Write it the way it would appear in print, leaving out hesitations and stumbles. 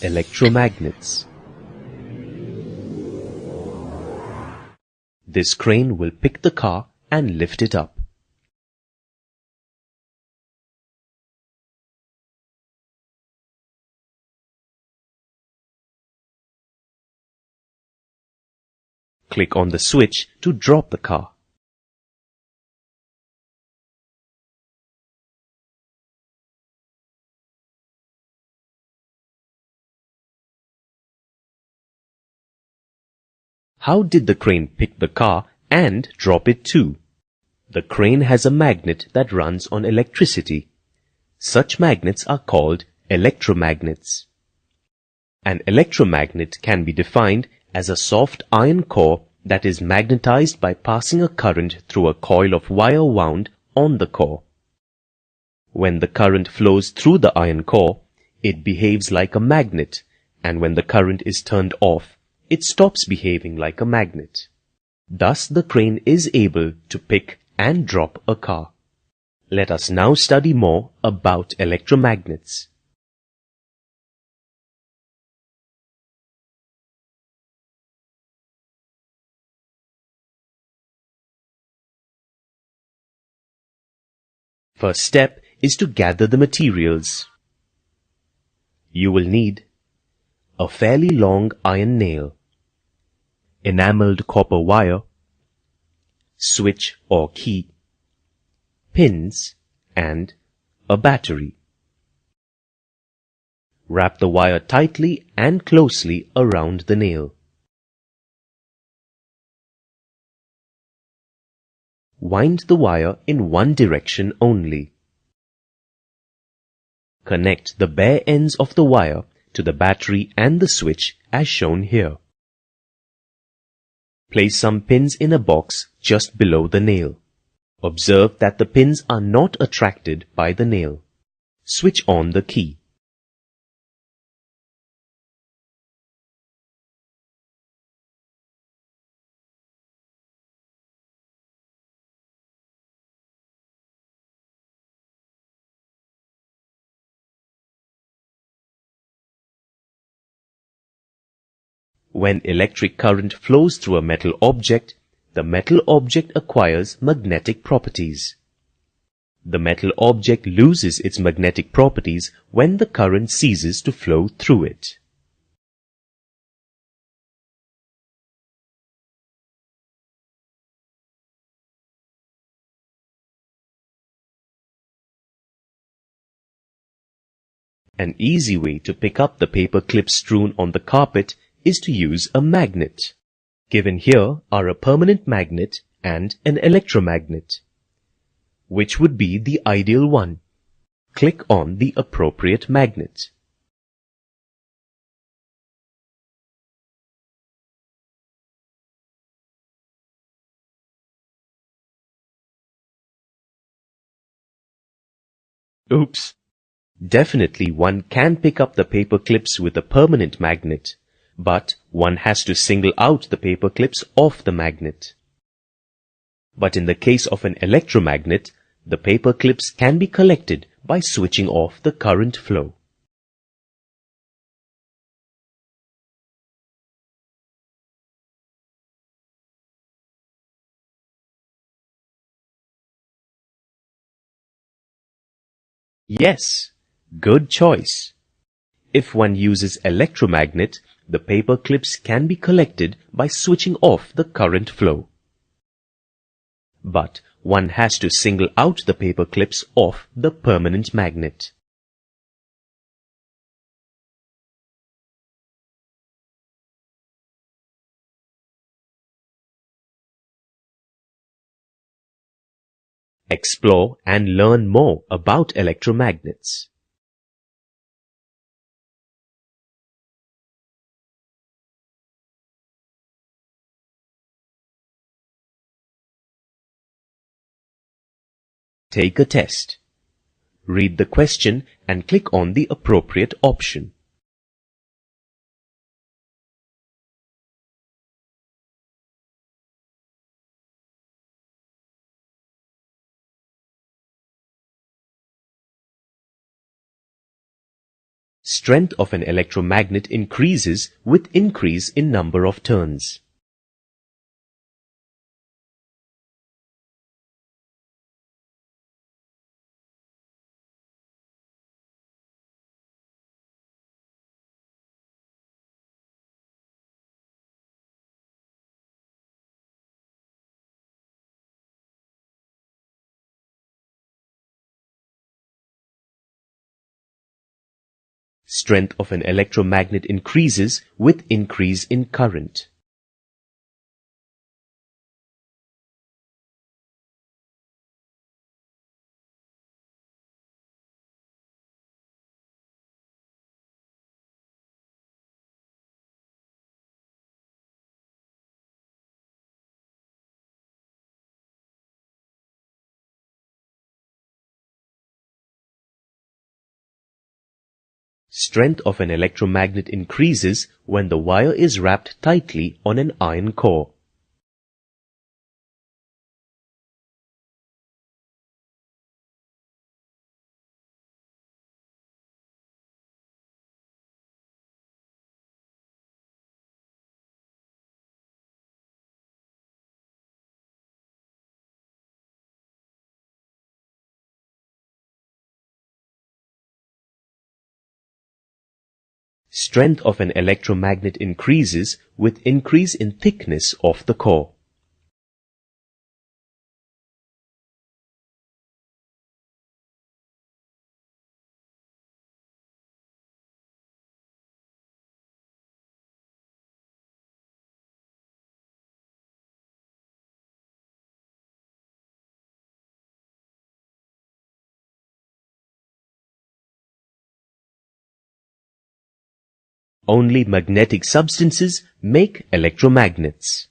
Electromagnets. This crane will pick the car and lift it up. Click on the switch to drop the car. How did the crane pick the car and drop it too? The crane has a magnet that runs on electricity. Such magnets are called electromagnets. An electromagnet can be defined as a soft iron core that is magnetized by passing a current through a coil of wire wound on the core. When the current flows through the iron core, it behaves like a magnet, and when the current is turned off, it stops behaving like a magnet. Thus, the crane is able to pick and drop a car. Let us now study more about electromagnets. First step is to gather the materials. You will need a fairly long iron nail, enameled copper wire, switch or key, pins, and a battery. Wrap the wire tightly and closely around the nail. Wind the wire in one direction only. Connect the bare ends of the wire to the battery and the switch as shown here. Place some pins in a box just below the nail. Observe that the pins are not attracted by the nail. Switch on the key. When electric current flows through a metal object, the metal object acquires magnetic properties. The metal object loses its magnetic properties when the current ceases to flow through it. An easy way to pick up the paper clips strewn on the carpet is to use a magnet. Given here are a permanent magnet and an electromagnet. Which would be the ideal one? Click on the appropriate magnet. Oops! Definitely one can pick up the paper clips with a permanent magnet, but one has to single out the paper clips off the magnet. But in the case of an electromagnet, the paper clips can be collected by switching off the current flow. Yes, good choice. If one uses electromagnet, the paper clips can be collected by switching off the current flow. But one has to single out the paper clips off the permanent magnet. Explore and learn more about electromagnets. Take a test. Read the question and click on the appropriate option. Strength of an electromagnet increases with increase in number of turns. Strength of an electromagnet increases with increase in current. Strength of an electromagnet increases when the wire is wrapped tightly on an iron core. Strength of an electromagnet increases with increase in thickness of the core. Only magnetic substances make electromagnets.